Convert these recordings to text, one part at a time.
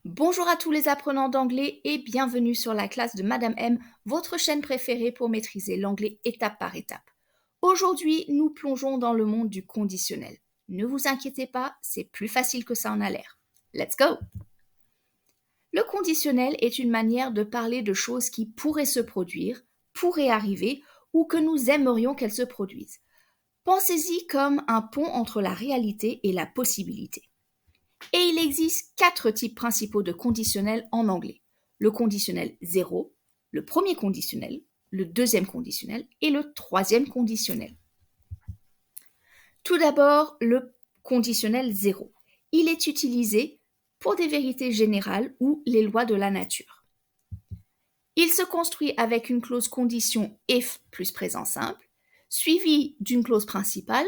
Bonjour à tous les apprenants d'anglais et bienvenue sur la classe de Madame M, votre chaîne préférée pour maîtriser l'anglais étape par étape. Aujourd'hui, nous plongeons dans le monde du conditionnel. Ne vous inquiétez pas, c'est plus facile que ça en a l'air. Let's go! Le conditionnel est une manière de parler de choses qui pourraient se produire, pourraient arriver ou que nous aimerions qu'elles se produisent. Pensez-y comme un pont entre la réalité et la possibilité. Et il existe 4 types principaux de conditionnels en anglais. Le conditionnel 0, le premier conditionnel, le deuxième conditionnel et le troisième conditionnel. Tout d'abord, le conditionnel 0. Il est utilisé pour des vérités générales ou les lois de la nature. Il se construit avec une clause condition if plus présent simple, suivie d'une clause principale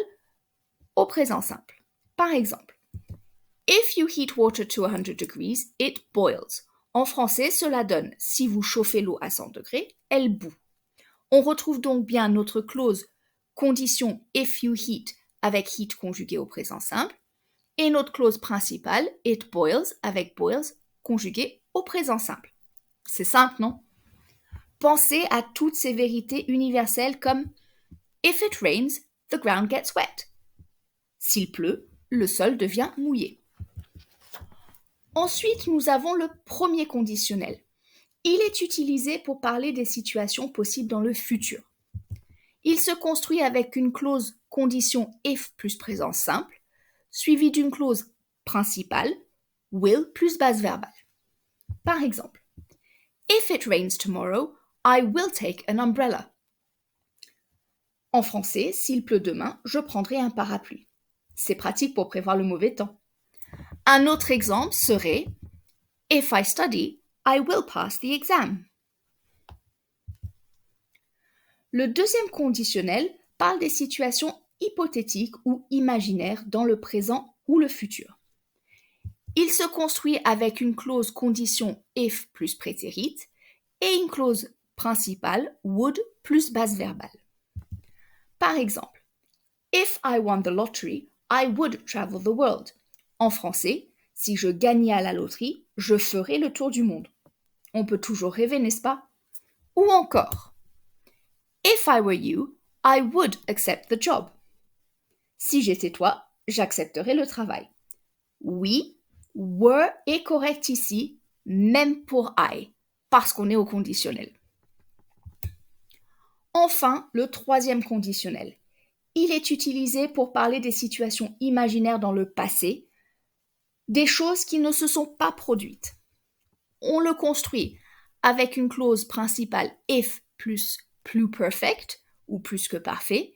au présent simple. Par exemple, if you heat water to 100 degrees, it boils. En français, cela donne si vous chauffez l'eau à 100 degrés, elle bout. On retrouve donc bien notre clause condition if you heat avec heat conjugué au présent simple et notre clause principale it boils avec boils conjugué au présent simple. C'est simple, non? Pensez à toutes ces vérités universelles comme if it rains, the ground gets wet. S'il pleut, le sol devient mouillé. Ensuite, nous avons le premier conditionnel. Il est utilisé pour parler des situations possibles dans le futur. Il se construit avec une clause condition if plus présent simple, suivie d'une clause principale, will plus base verbale. Par exemple, if it rains tomorrow, I will take an umbrella. En français, s'il pleut demain, je prendrai un parapluie. C'est pratique pour prévoir le mauvais temps. Un autre exemple serait if I study, I will pass the exam. Le deuxième conditionnel parle des situations hypothétiques ou imaginaires dans le présent ou le futur. Il se construit avec une clause condition if plus prétérite et une clause principale would plus base verbale. Par exemple, if I won the lottery, I would travel the world. En français, si je gagnais à la loterie, je ferais le tour du monde. On peut toujours rêver, n'est-ce pas? Ou encore, if I were you, I would accept the job. Si j'étais toi, j'accepterais le travail. Oui, were est correct ici, même pour I, parce qu'on est au conditionnel. Enfin, le troisième conditionnel. Il est utilisé pour parler des situations imaginaires dans le passé, des choses qui ne se sont pas produites. On le construit avec une clause principale if plus perfect ou plus que parfait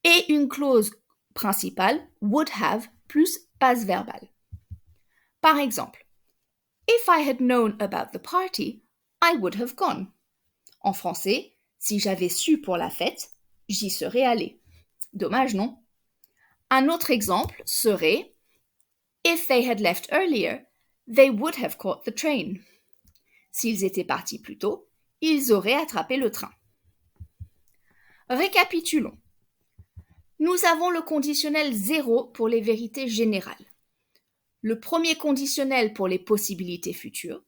et une clause principale would have plus base verbale. Par exemple, if I had known about the party, I would have gone. En français, si j'avais su pour la fête, j'y serais allé. Dommage, non? Un autre exemple serait if they had left earlier, they would have caught the train. S'ils étaient partis plus tôt, ils auraient attrapé le train. Récapitulons. Nous avons le conditionnel 0 pour les vérités générales, le premier conditionnel pour les possibilités futures,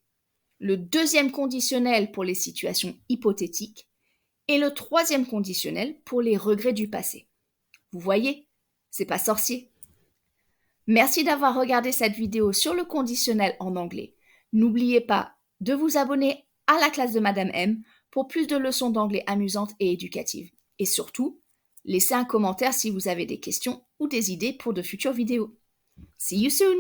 le deuxième conditionnel pour les situations hypothétiques et le troisième conditionnel pour les regrets du passé. Vous voyez, c'est pas sorcier. Merci d'avoir regardé cette vidéo sur le conditionnel en anglais. N'oubliez pas de vous abonner à la classe de Madame M pour plus de leçons d'anglais amusantes et éducatives. Et surtout, laissez un commentaire si vous avez des questions ou des idées pour de futures vidéos. See you soon!